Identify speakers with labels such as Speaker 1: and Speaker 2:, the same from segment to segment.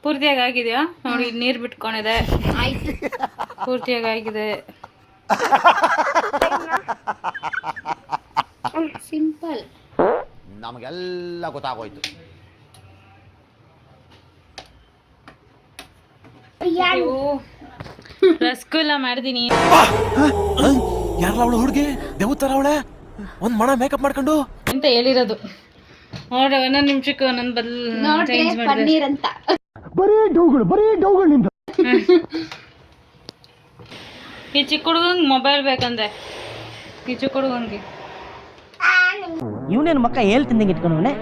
Speaker 1: ಪೂರ್ತಿಯಾಗಿ ಆಗಿದೆಯಾ ನೋಡಿ, ನೀರು ಬಿಟ್ಕೊಂಡಿದೆ. ಆಯ್ತು, ಪೂರ್ತಿಯಾಗಿ ಆಗಿದೆ. ಸಿಂಪಲ್.
Speaker 2: ನಮಗೆಲ್ಲ ಗೊತ್ತಾಗೋಯ್ತು.
Speaker 1: ರಸಗುಲ್ಲ ಮಾಡಿದೀನಿ.
Speaker 3: ಯಾರಲ್ಲ ಅವಳು ಹುಡುಗಿ ದೇವತರ ಅವಳೆ, ಒಂದ್ ಮಣ ಮೇಕಪ್ ಮಾಡ್ಕೊಂಡು
Speaker 1: ಅಂತ ಹೇಳಿರೋದು. ನೋಡ್ರಿ, ಒಂದೊಂದು ನಿಮಿಷಕ್ಕೆ ಒಂದೊಂದು ಚೇಂಜ್
Speaker 4: ಪನ್ನೀರ್ ಅಂತ.
Speaker 1: ಈ ಚಿಕ್ಕ ಹುಡುಗಂಗೆ ಮೊಬೈಲ್ ಬೇಕಂದ್ರೆ, ಈ ಚಿಕ್ಕ ಹುಡುಗಂಗೆ
Speaker 5: ಇವನೇನು ಮಕ್ಕ ಹೇಳ್ತಿದ್ದಂಗೆ ಇಟ್ಕೊಂಡವನೆ.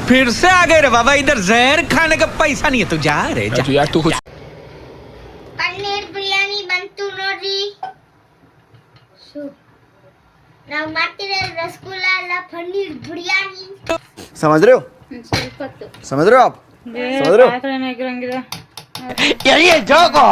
Speaker 6: फिर से आ गए रे बाबा, इधर जहर खाने का पैसा नहीं है तो जा रे जा। यार तू
Speaker 4: ಪನ್ನೀರ್ ಬಿರಿಯಾನಿ ಬಂತು ನೋಡ್ರಿ. ನಾವು ಮಾಡ್ತಿರೋ ರಸಗುಲ್ಲ ಅಲ್ಲ, ಪನ್ನೀರ್ ಬಿರಿಯಾನಿ.
Speaker 2: समझ रहे हो?
Speaker 4: ಸ್ವಲ್ಪ ಹೊತ್ತು
Speaker 2: समझ रहे हो आप? समझ रहे हो?
Speaker 1: ಆಗಿರಂಗಿದೆ.
Speaker 6: ये जोको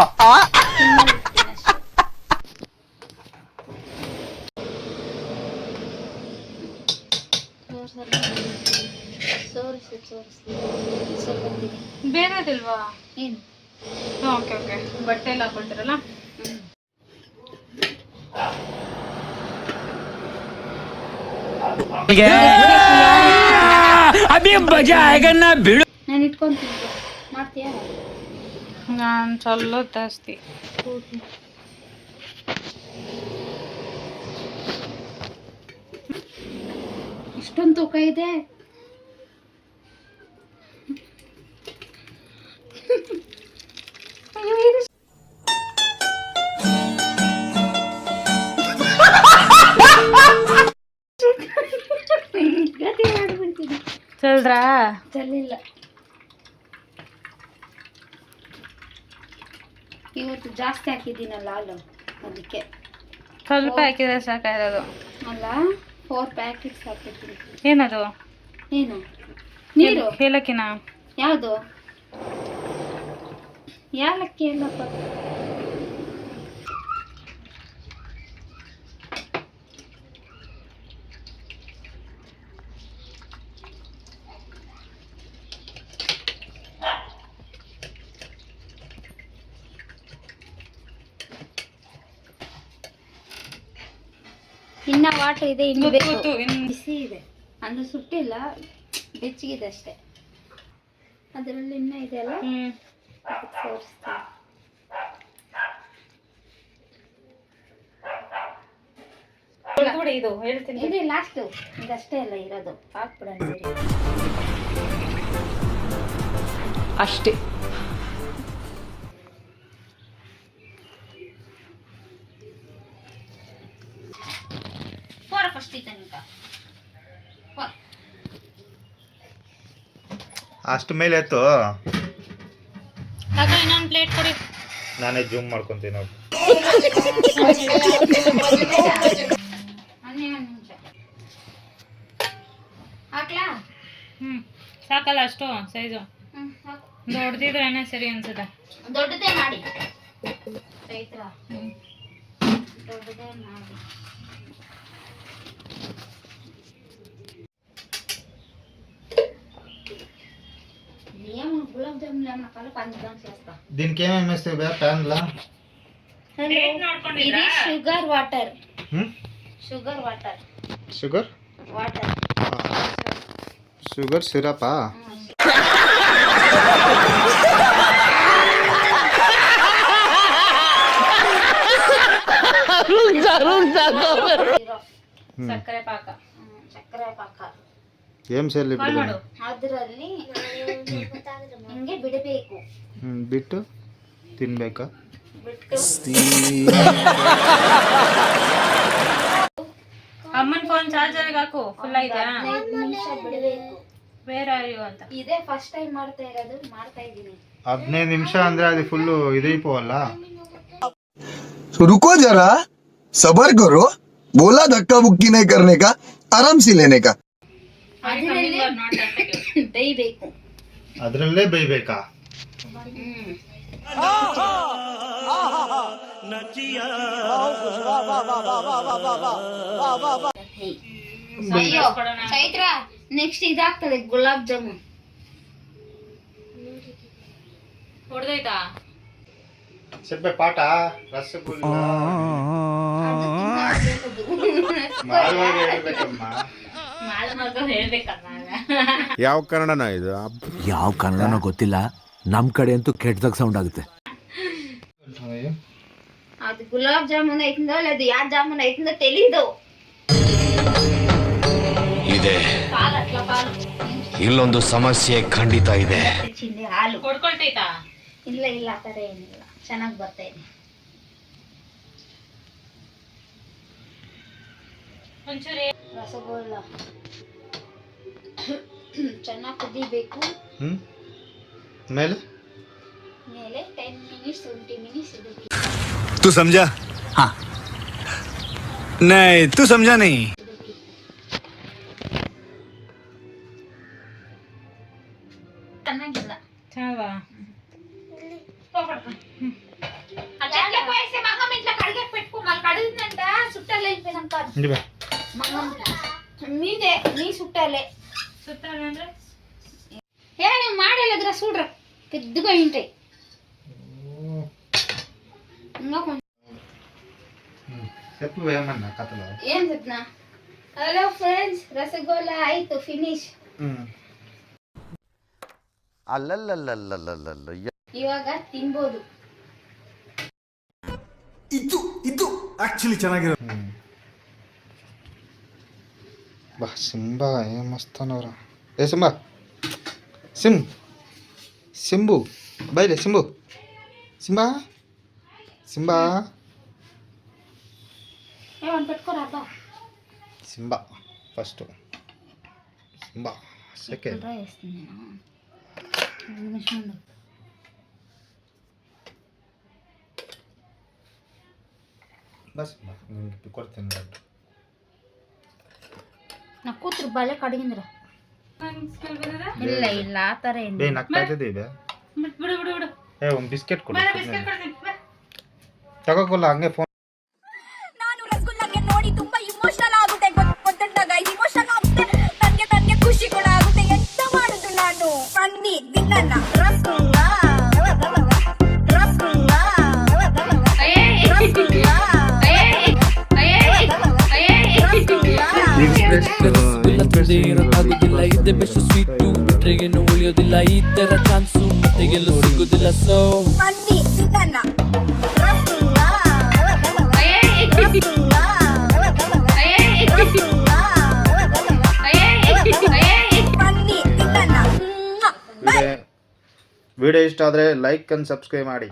Speaker 1: ಬೇರೆದಿಲ್ವಾ?
Speaker 4: ಏನು?
Speaker 1: ಓಕೆ ಓಕೆ, ಬಟ್ಟೆ ಎಲ್ಲ ಹಾಕೊಳ್ತೀರಲ್ಲ.
Speaker 6: अभी मजा आएगा ना भिड़।
Speaker 4: ನಾನು ಇಟ್ಕೊಂತೀನಿ, ಮಾಡ್ತೀಯಾ?
Speaker 1: ನಾನು ಚಲೋ ಜಾಸ್ತಿ.
Speaker 4: ಇಷ್ಟೊಂದು ತೂಕ ಇದೆ.
Speaker 1: ಚಲ್ದ್ರಾ?
Speaker 4: ಚಲಿಲ್ಲ. ಇವತ್ತು ಜಾಸ್ತಿ ಹಾಕಿದ್ದೀನಲ್ಲ ಹಾಲು, ಅದಕ್ಕೆ.
Speaker 1: ಸ್ವಲ್ಪ ಹಾಕಿದ್ರೆ ಸಾಕಾಗಿರೋದು
Speaker 4: ಅಲ್ಲ, 4 ಪ್ಯಾಕೆಟ್ಸ್ ಹಾಕಿದ್ದೀನಿ.
Speaker 1: ಏನದು?
Speaker 4: ಏನು? ನೀರು.
Speaker 1: ಏಲಕ್ಕಿನ?
Speaker 4: ಯಾವುದು? ಯಾಲಕ್ಕಿ ಎಲ್ಲಪ್ಪ. ಇನ್ನ ವಾಟರ್ ಇದೆ, ಇನ್ನು ಬೇಕು. ಬಿಸಿ ಇದೆ ಅಂದ್ರೆ ಸುಟ್ಟಿಲ್ಲ, ಬೆಚ್ಚಗಿದೆ ಅಷ್ಟೇ. ಅದರಲ್ಲಿ ಇನ್ನ ಇದೆ ಅಲ್ಲ, ಸೇರಿಸ್ತೀನಿ.
Speaker 1: ಇದು ಹೇಳ್ತೀನಿ,
Speaker 4: ಇದೆ ಲಾಸ್ಟು, ಇದಷ್ಟೇ ಅಲ್ಲ ಇರೋದು, ಹಾಕ್ಬಿಡೋಣ.
Speaker 6: ಅಷ್ಟೇ.
Speaker 7: ಅಷ್ಟು ಮೇಲೆ ಎತ್ತು.
Speaker 1: ಇನ್ನೊಂದು ಪ್ಲೇಟ್ ಕೊಡಿ.
Speaker 7: ನಾನೇ ಜೂಮ್ ಮಾಡ್ಕೊಂತೀನಿ ನೋಡಿ.
Speaker 4: ಹಾಕ್ಲಾ?
Speaker 1: ಸಾಕಲ್ಲ ಅಷ್ಟು ಸೈಜು? ದೊಡ್ಡದಿದ್ರೇನೆ ಸರಿ ಅನ್ಸುತ್ತೆ.
Speaker 4: ದೊಡ್ಡದೇ ಮಾಡಿ ರೈತರ, ದೊಡ್ಡದೇ ಮಾಡಿ. గులాబ్ జామున్ ఏమన్నా కల పంచదార చేస్తా.
Speaker 7: దీనికి ఏమేమి వేస్తావు బే ప్యాన్లా?
Speaker 4: ఇది sugar water. Sugar water.
Speaker 7: Sugar
Speaker 4: water.
Speaker 7: Sugar సిరపా?
Speaker 1: ಸಕ್ಕರೆ ಪಾಕ.
Speaker 4: ಸಕ್ಕರೆ ಪಾಕ
Speaker 7: ಏಂ ಸೇರ್ಲಿ ಬಿಡು.
Speaker 4: ಅದರಲ್ಲಿ ಹಿಂಗೆ ಬಿಡಬೇಕು.
Speaker 7: ಬಿಟ್ಟು ತಿನ್ಬೇಕಾ?
Speaker 4: ಬಿಟ್ಟು
Speaker 1: ಅಮ್ಮನ ಫೋನ್ ಚಾರ್ಜರ್ಗೆ ಹಾಕು, ಫುಲ್ ಆಯ್ತಾ?
Speaker 4: 15 ನಿಮಿಷ ಬಿಡಬೇಕು.
Speaker 1: ಬೇರೆ ಅಯ್ಯೋ ಅಂತ
Speaker 4: ಇದೇ ಫಸ್ಟ್ ಟೈಮ್ ಮಾಡ್ತಾ ಇರೋದು, ಮಾಡ್ತಾ ಇದ್ದೀನಿ.
Speaker 7: 15 ನಿಮಿಷ ಅಂದ್ರೆ ಅದು ಫುಲ್ ಇದೈಪೋವಲ್ಲ.
Speaker 8: रुको जरा, सबर करो. बोला धक्का बुक्की नहीं करने का, आराम से लेने का.
Speaker 4: ಬೇಯಬೇಕು.
Speaker 7: ಅದರಲ್ಲೇ ಬೇಯಬೇಕಾ?
Speaker 4: ಅಯ್ಯೋ ಚೈತ್ರ ನೆಕ್ಸ್ಟ್ ಇದಾಗ್ತದೆ ಗುಲಾಬ್ ಜಾಮೂನ್.
Speaker 1: ಹೊಡೆದೈತಾ?
Speaker 7: ಸೆಬ್ಬೆ ಪಾಠ ರಸಗುಲ್ಲ ಮಾರುವಾಗ ಹೇಳ್ಬೇಕಮ್ಮ.
Speaker 5: ಯಾವ ಕನ್ನಡನ ಇದು?
Speaker 3: ಯಾವ ಕನ್ನಡನೋ ಗೊತ್ತಿಲ್ಲ, ನಮ್ ಕಡೆ ಅಂತೂ ಕೆಟ್ಟದಾಗ ಸೌಂಡ್ ಆಗುತ್ತೆ.
Speaker 4: ಅದು ಗುಲಾಬ್ ಜಾಮೂನ್ ಐತಿಂದ ಅದು ಯಾವ ಜಾಮೂನ್ ಐತಿಂದ ತೆಲಿದು
Speaker 9: ಇದೆ. ಇಲ್ಲೊಂದು ಸಮಸ್ಯೆ ಖಂಡಿತ ಇದೆ.
Speaker 4: ಚಿಂದಿ ಹಾಲು
Speaker 1: ಹೊಡ್ಕೊಳ್ತೈತಾ?
Speaker 4: ಇಲ್ಲ ಇಲ್ಲ ಆ ಥರ ಏನಿಲ್ಲ, ಚೆನ್ನಾಗಿ ಬರ್ತಾ ಇದೆ.
Speaker 1: ಒಂಚೂರು
Speaker 4: ರಸಗುಲ್ಲ ಚೆನ್ನಾಗಿ ಕುದಿಬೇಕು.
Speaker 7: ಮೇಲೆ
Speaker 4: ಮೇಲೆ 10 ಮಿನಿಟ್ಸ್ 20 ಮಿನಿಟ್ಸ್ ಇದಕ್ಕೆ
Speaker 6: तू समझा? हाँ नहीं तू समझा नहीं.
Speaker 4: ಚೆನ್ನಾಗಿಲ್ಲ.
Speaker 1: చావా
Speaker 4: అట్లా పోయేసి మంగం ఇంట్లో కడిగే పెట్టుకో, మళ్ళీ కడిగిందంట చుట్టాలు అయిపోయినాక మంగం మీదే నీ చుట్టాలే.
Speaker 1: ಸುತ್ತಾಳಂದ್ರೆ
Speaker 4: ఏ నువ్వు మాడలేదురా చూడరా పెద్దగా ఉంటాయి. ఇంకా కొంచెం
Speaker 7: చెప్పు ఏమన్నా కథలో.
Speaker 4: ఏం చెప్పినా? హలో ఫ్రెండ్స్, రసగుల్లా ఆಯ್ತು ಫಿನಿಶ್.
Speaker 2: ಅಲ್ಲಲ್ಲಲ್ಲಲ್ಲಲ್ಲಲ್ಲ
Speaker 4: ಇವಾಗ ತಿನ್ಬೋದು.
Speaker 3: ಇದು ಆಕ್ಚುಲಿ ಚೆನ್ನಾಗಿರೋ.
Speaker 7: ಬಾ ಸಿಂಬಾ ಏನ್ ಮಸ್ತಾನವ್ರ. ಏ ಸಿಂಬಾ ಸಿಂಬು ಬೈಲೆ ಸಿಂಬು ಸಿಂಬಾ
Speaker 4: ఏమని పెట్టుకోరా అబ్బా.
Speaker 7: Simba first, Simba second.
Speaker 4: Dry వేస్తుంది నేను
Speaker 7: ಬಸ್ ನಿಮ್ಗೆ ಕೊಡ್ತೀನಿ ನೋಡಿ.
Speaker 4: నా కూతురు భలే కడిగిందిరా. ಇಲ್ಲ ಇಲ್ಲ ಆ ಥರ ಏನು
Speaker 7: ಬೇ ನಗ್ತಾ ಇದ್ದೀವಿ.
Speaker 1: ಬಿಡು ಬಿಡು ಬಿಡು.
Speaker 7: ಏ ಒಂದು ಬಿಸ್ಕೆಟ್ ಕೊಡು.
Speaker 1: ಬಿಸ್ಕೆಟ್ ಕೊಡ್ತೀನಿ ಬಾ.
Speaker 7: ತಗೋಕೊಲ್ಲ ಹಂಗೆ ಫೋನ್.
Speaker 10: ನಾನು ರಸಗುಲ್ಲಗೆ ನೋಡಿ ತುಂಬಾ ಇಮೋಷನಲ್ ಆಗುತ್ತೆ. ಗೊತ್ತಾಗ ಇಮೋಷನಲ್ ಆಗುತ್ತೆ, ನನಗೆ ಖುಷಿ ಕೂಡ ಆಗುತ್ತೆ. ಎಂತ ಮಾಡುದು ನಾನು? ಬನ್ನಿ ದಿನನ ರಸಗುಲ್ಲ ರಸಗುಲ್ಲ
Speaker 11: ಆಗುದಿಲ್ಲ ಇದೆ ಬೆಸ್ಟ್ ಸ್ವೀಟು ಬಿಟ್ರೆಗೇನು ಉಳಿಯೋದಿಲ್ಲ ಈ ತರ ಚಾನ್ಸು ಮತ್ತೆಗೆಲ್ಲೂ ಸಿಗುದಿಲ್ಲ. ಸೊ
Speaker 10: ಬನ್ನಿ ದಿನನ ರಸಗುಲ್ಲ
Speaker 7: ವಿಡಿಯೋ ಇಷ್ಟ ಆದರೆ ಲೈಕ್ ಅಂಡ್ ಸಬ್ಸ್ಕ್ರೈಬ್ ಮಾಡಿ.